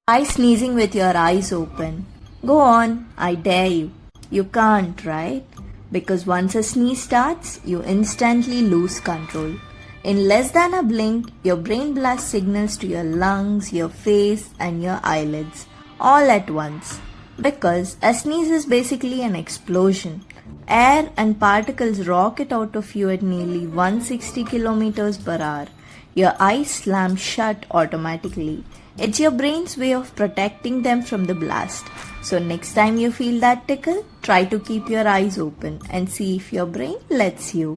Try sneezing with your eyes open. Go on, I dare you. You can't, right? Because once a sneeze starts, you instantly lose control. In less than a blink, your brain blasts signals to your lungs, your face, and your eyelids, all at once. Because a sneeze is basically an explosion. Air and particles rocket out of you at nearly 160 kilometers per hour. Your eyes slam shut automatically. It's your brain's way of protecting them from the blast. So next time you feel that tickle, try to keep your eyes open and see if your brain lets you.